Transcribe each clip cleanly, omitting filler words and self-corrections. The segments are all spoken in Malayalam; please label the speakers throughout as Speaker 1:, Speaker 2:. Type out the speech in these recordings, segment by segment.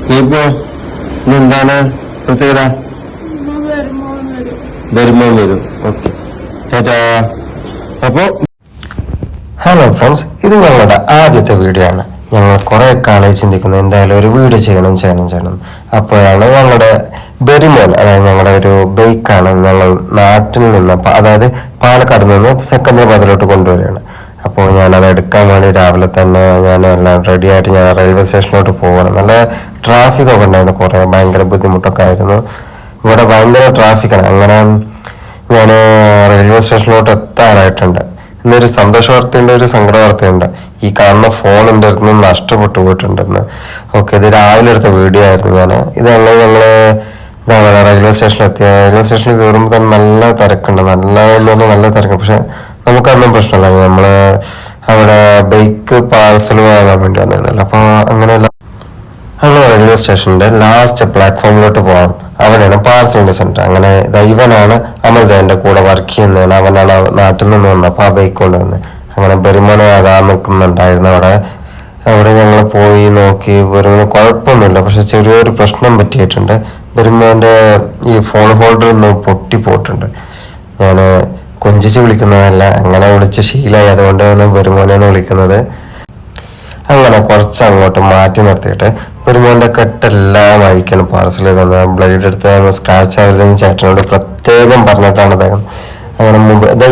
Speaker 1: സ്നേഹിപ്പോ ഇന്നെന്താണ് പ്രത്യേകത? വരുമോ വരും. ഓക്കെ, ടാറ്റാ. അപ്പോ ഹലോ ഫ്രണ്ട്സ്, ഇത് ഞങ്ങളുടെ ആദ്യത്തെ വീഡിയോ ആണ്. ഞങ്ങൾ കുറെ കാലമായി ചിന്തിക്കുന്നു എന്തായാലും ഒരു വീഡിയോ ചെയ്യണം. അപ്പോഴാണ് ഞങ്ങളുടെ ബെരിമോൻ, അതായത് ഞങ്ങളുടെ ഒരു ബൈക്കാണ് ഞങ്ങൾ നാട്ടിൽ നിന്ന്, അതായത് പാലക്കാട് നിന്ന് സെക്കന്ദരാബാദിലോട്ട് കൊണ്ടുവരികയാണ്. അപ്പോൾ ഞാനത് എടുക്കാൻ വേണ്ടി രാവിലെ തന്നെ ഞാൻ എല്ലാം റെഡി ആയിട്ട് ഞാൻ റെയിൽവേ സ്റ്റേഷനിലോട്ട് പോകണം. നല്ല ട്രാഫിക്കൊക്കെ ഉണ്ടായിരുന്നു, കുറേ ഭയങ്കര ബുദ്ധിമുട്ടൊക്കെ ആയിരുന്നു. ഇവിടെ ഭയങ്കര ട്രാഫിക്കാണ്. അങ്ങനെ ഞാൻ റെയിൽവേ സ്റ്റേഷനിലോട്ട് എത്താറായിട്ടുണ്ട്. ഇന്നൊരു സന്തോഷ വാർത്തയുണ്ട്, ഒരു സങ്കട വാർത്തയുണ്ട്. ഈ കാണുന്ന ഫോൺ എൻ്റെ അടുത്ത് നിന്ന് നഷ്ടപ്പെട്ടു പോയിട്ടുണ്ടെന്ന്. ഓക്കെ, ഇത് രാവിലെ എടുത്ത വീഡിയോ ആയിരുന്നു. ഞങ്ങള് ഇതാണ് റെയിൽവേ സ്റ്റേഷനിലെത്തിയ. റെയിൽവേ സ്റ്റേഷനിൽ കയറുമ്പോൾ തന്നെ നല്ല തിരക്കുണ്ട്, നല്ല തിരക്കുണ്ട്. പക്ഷെ നമുക്കതൊന്നും പ്രശ്നമില്ല. നമ്മള് അവിടെ ബൈക്ക് പാർസൽ വാങ്ങാൻ വേണ്ടി വന്നിട്ടുണ്ടല്ലോ. അപ്പോൾ അങ്ങനെയല്ല, അങ്ങനെ റെയിൽവേ സ്റ്റേഷന്റെ ലാസ്റ്റ് പ്ലാറ്റ്ഫോമിലോട്ട് പോകാം. അവിടെയാണ് പാർസലിന്റെ സെന്റർ. അങ്ങനെ ഇവനാണ് അമൃത, എൻ്റെ കൂടെ വർക്ക് ചെയ്യുന്നതാണ്. അവനാണ് നാട്ടിൽ നിന്ന് വന്നത്. അപ്പോൾ ആ ബൈക്ക് കൊണ്ടുവന്ന് അങ്ങനെ ബെരുമോനെ അതാ നിൽക്കുന്നുണ്ടായിരുന്നു അവിടെ ഞങ്ങൾ പോയി നോക്കി. ബെരുമോന് കുഴപ്പമൊന്നുമില്ല, പക്ഷെ ചെറിയൊരു പ്രശ്നം പറ്റിയിട്ടുണ്ട്. ബെരുമോന്റെ ഈ ഫോൺ ഹോൾഡർ ഒന്ന് പൊട്ടിപ്പോയിട്ടുണ്ട്. ഞാൻ കൊഞ്ചിച്ച് വിളിക്കുന്നതല്ല, അങ്ങനെ വിളിച്ച് ശീലമായി, അതുകൊണ്ടാണ് ബെരുമോനെന്ന് വിളിക്കുന്നത്. അങ്ങനെ കുറച്ച് അങ്ങോട്ട് മാറ്റി നിർത്തിയിട്ട് ബെരുമോന്റെ കെട്ടെല്ലാം അഴിക്കണം. പാർസൽ ചെയ്ത് ബ്ലേഡ് എടുത്ത് സ്ക്രാച്ച് ആവരുതെന്ന് ചേട്ടനോട് പ്രത്യേകം പറഞ്ഞിട്ടാണ് അദ്ദേഹം. അങ്ങനെ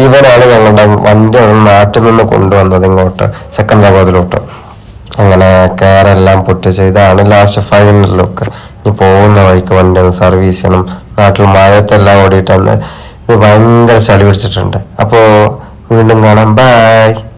Speaker 1: ഇവനാണ് ഞങ്ങളുടെ വണ്ടി നാട്ടിൽ നിന്ന് കൊണ്ടുവന്നത് ഇങ്ങോട്ട് സെക്കന്ദരാബാദിലോട്ട്. അങ്ങനെ കയറെല്ലാം പൊട്ടിച്ച് ഇതാണ് ലാസ്റ്റ് ഫൈനൽ ലുക്ക്. ഇനി പോകുന്ന വഴിക്ക് വണ്ടി ഒന്ന് സർവീസ് ചെയ്യണം. നാട്ടിൽ മഴയത്തെല്ലാം ഓടിയിട്ടന്ന് ഇത് ഭയങ്കര ചളി പിടിച്ചിട്ടുണ്ട്. അപ്പോൾ വീണ്ടും കാണാം, ബൈ.